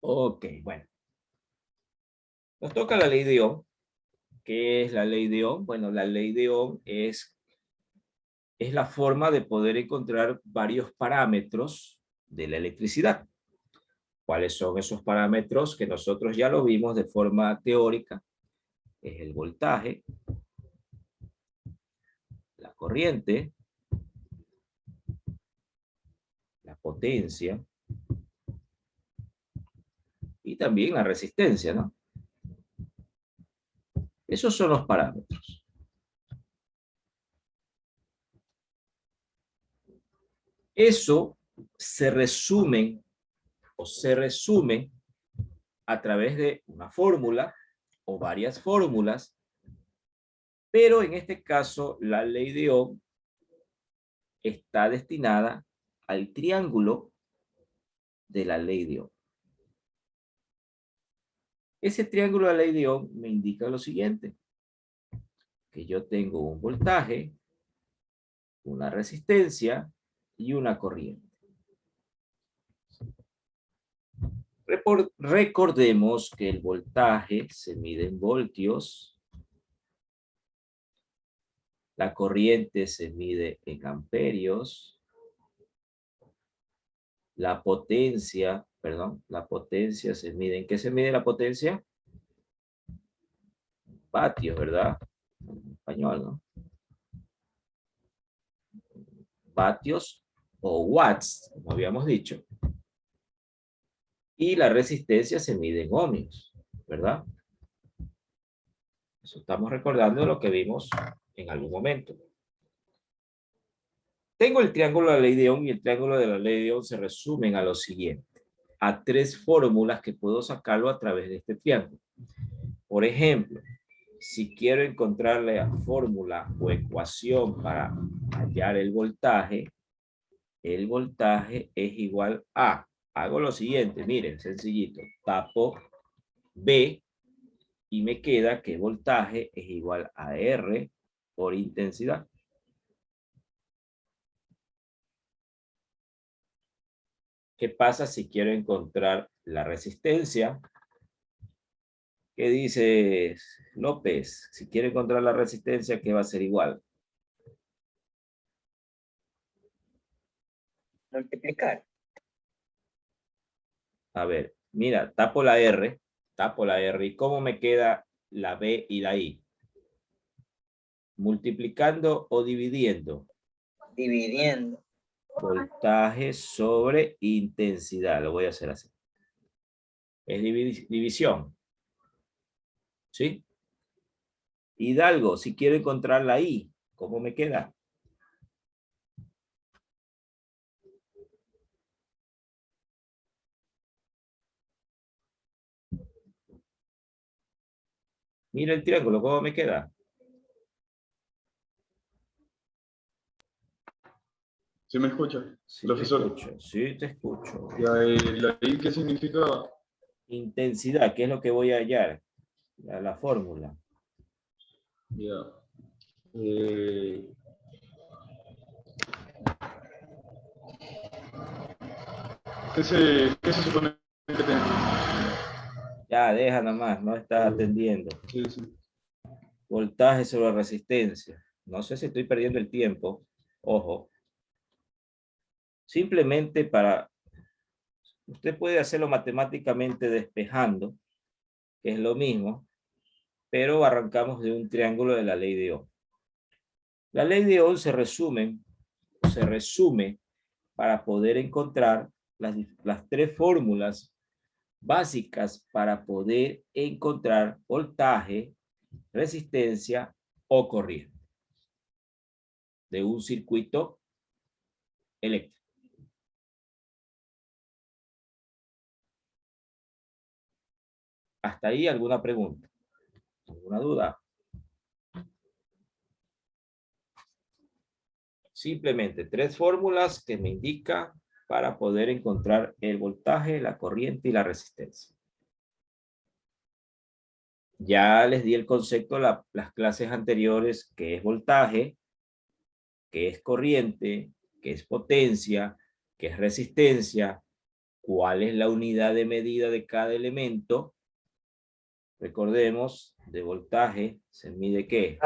Ok, bueno. Nos toca la ley de Ohm. ¿Qué es la ley de Ohm? Bueno, la ley de Ohm es la forma de poder encontrar varios parámetros de la electricidad. ¿Cuáles son esos parámetros? Que nosotros ya lo vimos de forma teórica. Es el voltaje, la corriente, la potencia y también la resistencia, ¿no? Esos son los parámetros. Eso se resume a través de una fórmula o varias fórmulas, pero en este caso la ley de Ohm está destinada al triángulo de la ley de Ohm. Ese triángulo de la ley de Ohm me indica lo siguiente, que yo tengo un voltaje, una resistencia y una corriente. Recordemos que el voltaje se mide en voltios, la corriente se mide en amperios, la potencia se mide, ¿en qué se mide la potencia? Vatios, ¿verdad? En español, ¿no? Vatios o watts, como habíamos dicho. Y la resistencia se mide en ohmios, ¿verdad? Eso estamos recordando lo que vimos en algún momento. Tengo el triángulo de la ley de Ohm y el triángulo de la ley de Ohm se resumen a lo siguiente, a tres fórmulas que puedo sacarlo a través de este triángulo. Por ejemplo, si quiero encontrar la fórmula o ecuación para hallar el voltaje es igual a, hago lo siguiente, miren, sencillito, tapo B y me queda que voltaje es igual a R por intensidad. ¿Qué pasa si quiero encontrar la resistencia? ¿Qué dices, López? Si quiero encontrar la resistencia, ¿qué va a ser igual? Multiplicar. A ver, mira, tapo la R, ¿y cómo me queda la B y la I? ¿Multiplicando o dividiendo? Dividiendo. Voltaje sobre intensidad, lo voy a hacer así. Es división, ¿sí? Hidalgo, si quiero encontrar la I, ¿cómo me queda? Mira el triángulo, ¿cómo me queda? ¿Sí me escucha, Sí, te profesor? escucho, sí, te escucho. ¿La I qué significa? Intensidad, ¿qué es lo que voy a hallar? La fórmula. Ya. Eh, ¿Qué se supone que tengo? Ya, deja nomás, no estás atendiendo. Sí, sí. Voltaje sobre resistencia. No sé si estoy perdiendo el tiempo. Ojo. Simplemente usted puede hacerlo matemáticamente despejando, que es lo mismo, pero arrancamos de un triángulo de la ley de Ohm. La ley de Ohm se resume para poder encontrar las tres fórmulas básicas para poder encontrar voltaje, resistencia o corriente de un circuito eléctrico. ¿Hasta ahí alguna pregunta? ¿Alguna duda? Simplemente tres fórmulas que me indican para poder encontrar el voltaje, la corriente y la resistencia. Ya les di el concepto las clases anteriores, que es voltaje, que es corriente, que es potencia, que es resistencia, ¿Cuál es la unidad de medida de cada elemento? Recordemos, de voltaje se mide ¿qué?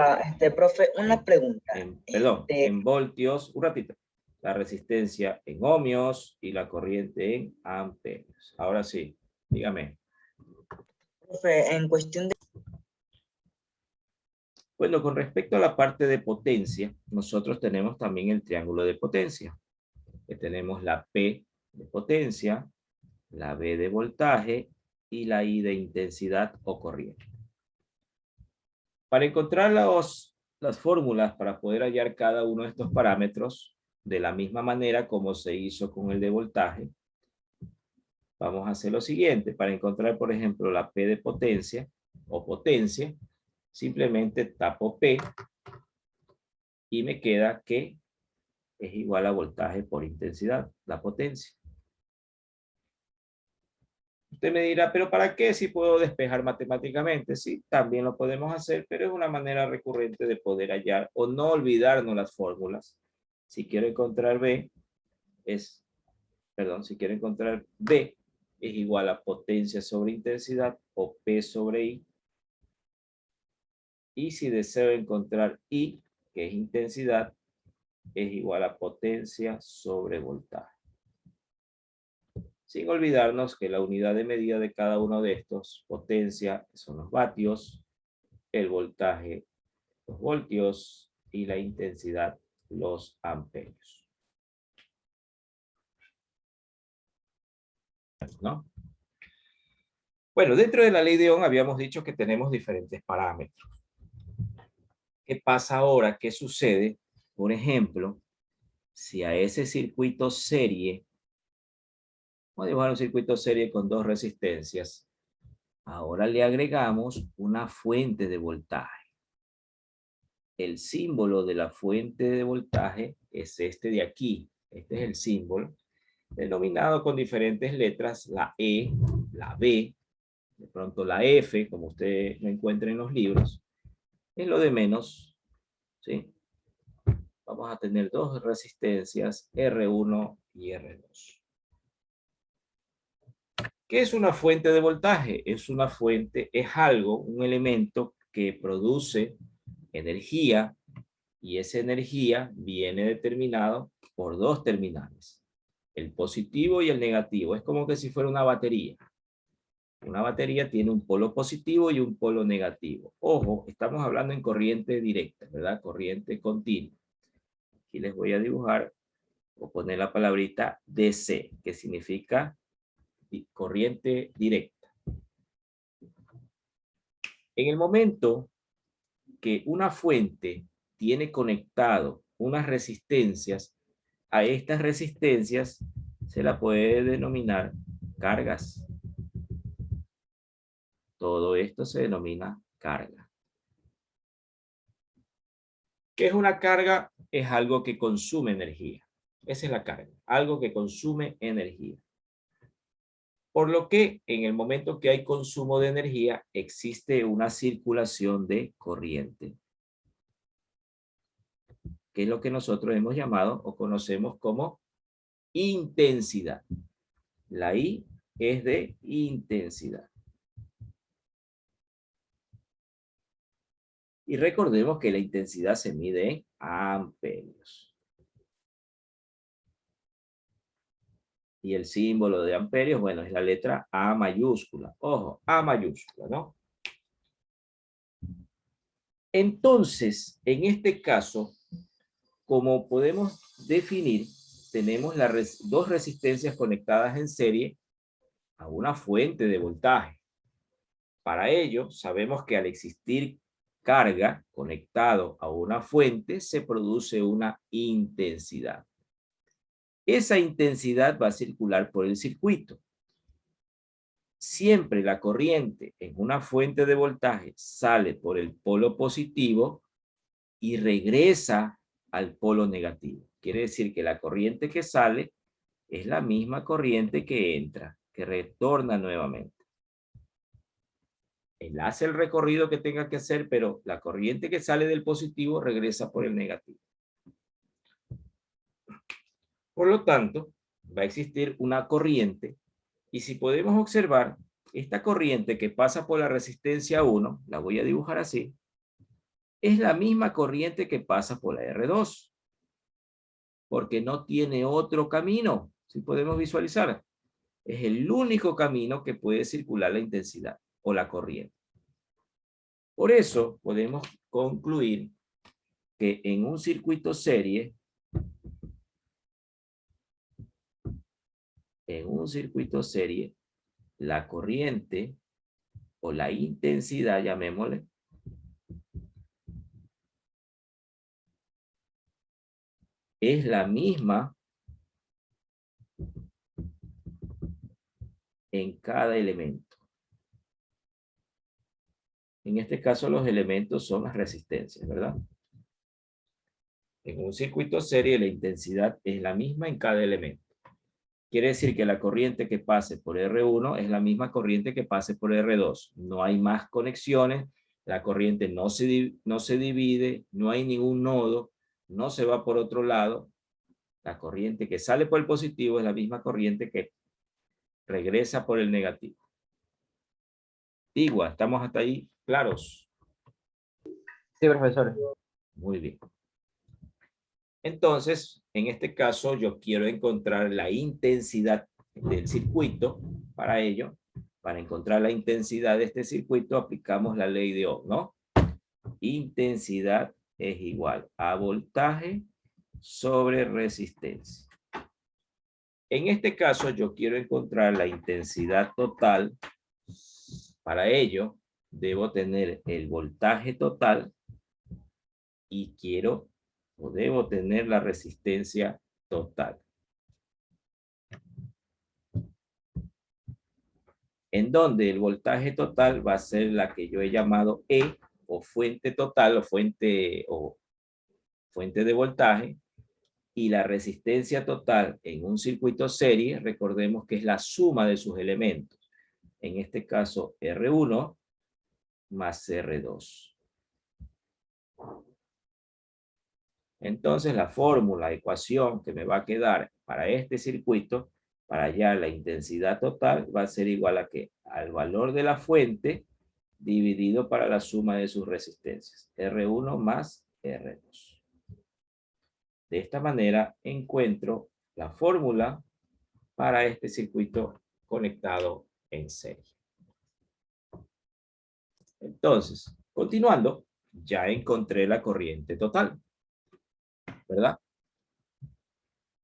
Profe, una pregunta. Perdón, en voltios, un ratito. La resistencia en ohmios y la corriente en amperios. Ahora sí, dígame. Profe, en cuestión de... Bueno, con respecto a la parte de potencia, nosotros tenemos también el triángulo de potencia. Que tenemos la P de potencia, la B de voltaje y la I de intensidad o corriente. Para encontrar las fórmulas para poder hallar cada uno de estos parámetros, de la misma manera como se hizo con el de voltaje, vamos a hacer lo siguiente. Para encontrar, por ejemplo, la P de potencia o potencia, simplemente tapo P y me queda que es igual a voltaje por intensidad, la potencia. Usted me dirá, ¿pero para qué si puedo despejar matemáticamente? Sí, también lo podemos hacer, pero es una manera recurrente de poder hallar o no olvidarnos las fórmulas. Si quiero encontrar B, si quiero encontrar B, es igual a potencia sobre intensidad o P sobre I. Y si deseo encontrar I, que es intensidad, es igual a potencia sobre voltaje. Sin olvidarnos que la unidad de medida de cada uno de estos, potencia, son los vatios, el voltaje, los voltios, y la intensidad, los amperios. ¿No? Bueno, dentro de la ley de Ohm habíamos dicho que tenemos diferentes parámetros. ¿Qué pasa ahora? ¿Qué sucede? Por ejemplo, si a ese circuito serie, vamos a dibujar un circuito serie con dos resistencias, ahora le agregamos una fuente de voltaje. El símbolo de la fuente de voltaje es este de aquí. Este es el símbolo, denominado con diferentes letras, la E, la B, de pronto la F, como usted lo encuentra en los libros. Es lo de menos, ¿sí? Vamos a tener dos resistencias, R1 y R2. ¿Qué es una fuente de voltaje? Es una fuente, es algo, un elemento que produce energía, y esa energía viene determinado por dos terminales, el positivo y el negativo. Es como que si fuera una batería. Una batería tiene un polo positivo y un polo negativo. Ojo, estamos hablando en corriente directa, ¿verdad? Corriente continua. Aquí les voy a dibujar o poner la palabrita DC, que significa corriente directa. En el momento que una fuente tiene conectado unas resistencias, a estas resistencias se la puede denominar cargas. Todo esto se denomina carga. ¿Qué es una carga? Es algo que consume energía. Esa es la carga, algo que consume energía. Por lo que en el momento que hay consumo de energía, existe una circulación de corriente, que es lo que nosotros hemos llamado o conocemos como intensidad. La I es de intensidad. Y recordemos que la intensidad se mide en amperios. Y el símbolo de amperios, bueno, es la letra A mayúscula. Ojo, A mayúscula, ¿no? Entonces, en este caso, como podemos definir, tenemos dos resistencias conectadas en serie a una fuente de voltaje. Para ello, sabemos que al existir carga conectado a una fuente, se produce una intensidad. Esa intensidad va a circular por el circuito. Siempre la corriente en una fuente de voltaje sale por el polo positivo y regresa al polo negativo. Quiere decir que la corriente que sale es la misma corriente que entra, que retorna nuevamente. Él hace el recorrido que tenga que hacer, pero la corriente que sale del positivo regresa por el negativo. Por lo tanto, va a existir una corriente Y si podemos observar, esta corriente que pasa por la resistencia 1, la voy a dibujar así, es la misma corriente que pasa por la R2, porque no tiene otro camino, si podemos visualizar. Es el único camino que puede circular la intensidad o la corriente. Por eso podemos concluir que en un circuito serie, la corriente o la intensidad, llamémosle, es la misma en cada elemento. En este caso los elementos son las resistencias, ¿verdad? En un circuito serie la intensidad es la misma en cada elemento. Quiere decir que la corriente que pase por R1 es la misma corriente que pase por R2. No hay más conexiones, la corriente no se divide, no hay ningún nodo, no se va por otro lado. La corriente que sale por el positivo es la misma corriente que regresa por el negativo. Igual, ¿estamos hasta ahí claros? Sí, profesor. Muy bien. Entonces, en este caso, yo quiero encontrar la intensidad del circuito. Para ello, para encontrar la intensidad de este circuito, aplicamos la ley de Ohm, ¿no? Intensidad es igual a voltaje sobre resistencia. En este caso, yo quiero encontrar la intensidad total. Para ello, debo tener el voltaje total y debo tener la resistencia total. En donde el voltaje total va a ser la que yo he llamado E, o fuente total, o fuente de voltaje, y la resistencia total en un circuito serie, recordemos que es la suma de sus elementos. En este caso, R1 más R2. Entonces, la fórmula, ecuación que me va a quedar para este circuito, para hallar la intensidad total, va a ser igual a ¿qué? Al valor de la fuente dividido para la suma de sus resistencias. R1 más R2. De esta manera encuentro la fórmula para este circuito conectado en serie. Entonces, continuando, ya encontré la corriente total, ¿verdad?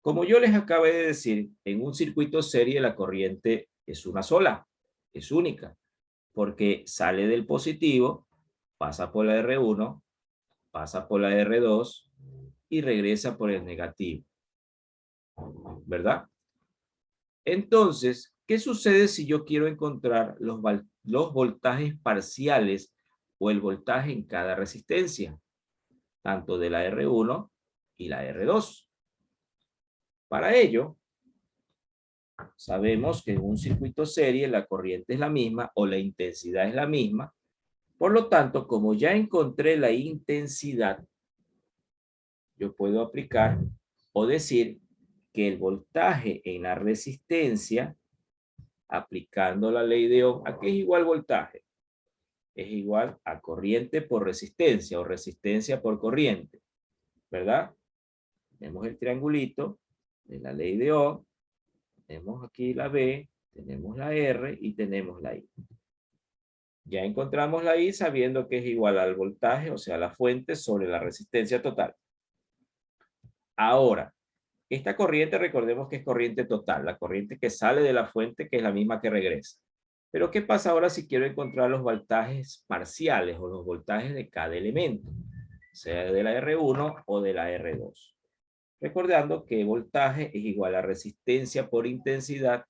Como yo les acabé de decir, en un circuito serie la corriente es una sola, es única, porque sale del positivo, pasa por la R1, pasa por la R2 y regresa por el negativo, ¿verdad? Entonces, ¿qué sucede si yo quiero encontrar los voltajes parciales o el voltaje en cada resistencia, tanto de la R1 y la R2? Para ello, sabemos que en un circuito serie la corriente es la misma o la intensidad es la misma. Por lo tanto, como ya encontré la intensidad, yo puedo aplicar o decir que el voltaje en la resistencia, aplicando la ley de Ohm, ¿a qué es igual voltaje? Es igual a corriente por resistencia o resistencia por corriente, ¿verdad? Tenemos el triangulito de la ley de Ohm, tenemos aquí la B, tenemos la R y tenemos la I. Ya encontramos la I sabiendo que es igual al voltaje, o sea, la fuente sobre la resistencia total. Ahora, esta corriente, recordemos que es corriente total, la corriente que sale de la fuente, que es la misma que regresa. Pero, ¿qué pasa ahora si quiero encontrar los voltajes parciales o los voltajes de cada elemento? Sea de la R1 o de la R2. Recordando que voltaje es igual a resistencia por intensidad.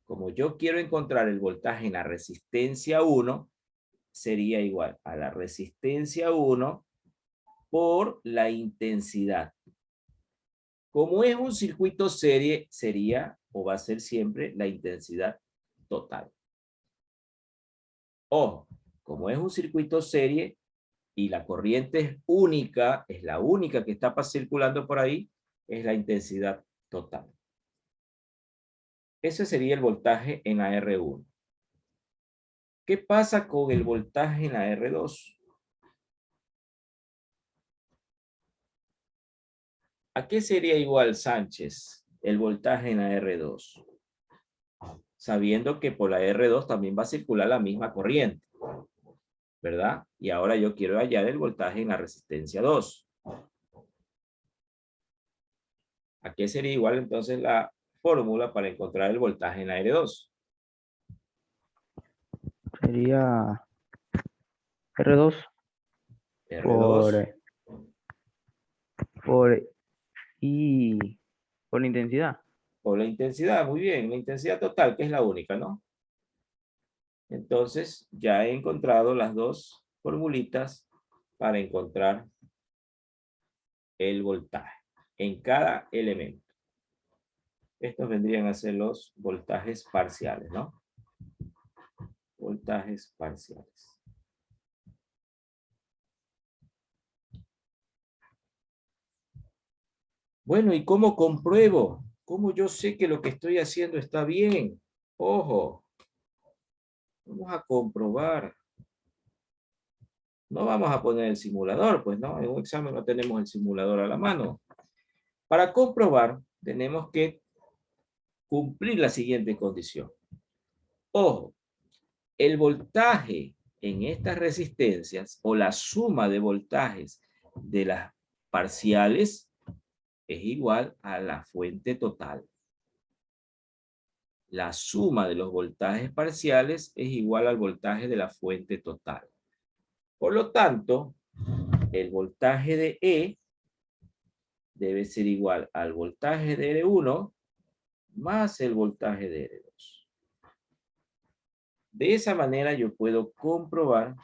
Como yo quiero encontrar el voltaje en la resistencia 1, sería igual a la resistencia 1 por la intensidad. Como es un circuito serie, sería o va a ser siempre la intensidad total. Ojo, como es un circuito serie y la corriente es única, es la única que está circulando por ahí, es la intensidad total. Ese sería el voltaje en la R1. ¿Qué pasa con el voltaje en la R2? ¿A qué sería igual, Sánchez, el voltaje en la R2? Sabiendo que por la R2 también va a circular la misma corriente, ¿verdad? Y ahora yo quiero hallar el voltaje en la resistencia 2. ¿A qué sería igual entonces la fórmula para encontrar el voltaje en la R2? Sería R2 R2 por I por intensidad. por la intensidad, muy bien, la intensidad total, que es la única, ¿no? Entonces, ya he encontrado las dos formulitas para encontrar el voltaje en cada elemento. Estos vendrían a ser los voltajes parciales, ¿no? Voltajes parciales. Bueno, ¿y cómo compruebo? ¿Cómo yo sé que lo que estoy haciendo está bien? Ojo, vamos a comprobar. No vamos a poner el simulador, pues no, en un examen no tenemos el simulador a la mano. Para comprobar, tenemos que cumplir la siguiente condición. Ojo, el voltaje en estas resistencias o la suma de voltajes de las parciales es igual a la fuente total. La suma de los voltajes parciales es igual al voltaje de la fuente total. Por lo tanto, el voltaje de E debe ser igual al voltaje de R1 más el voltaje de R2. De esa manera yo puedo comprobar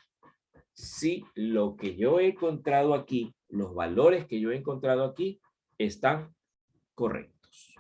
si lo que yo he encontrado aquí, los valores que yo he encontrado aquí, están correctos.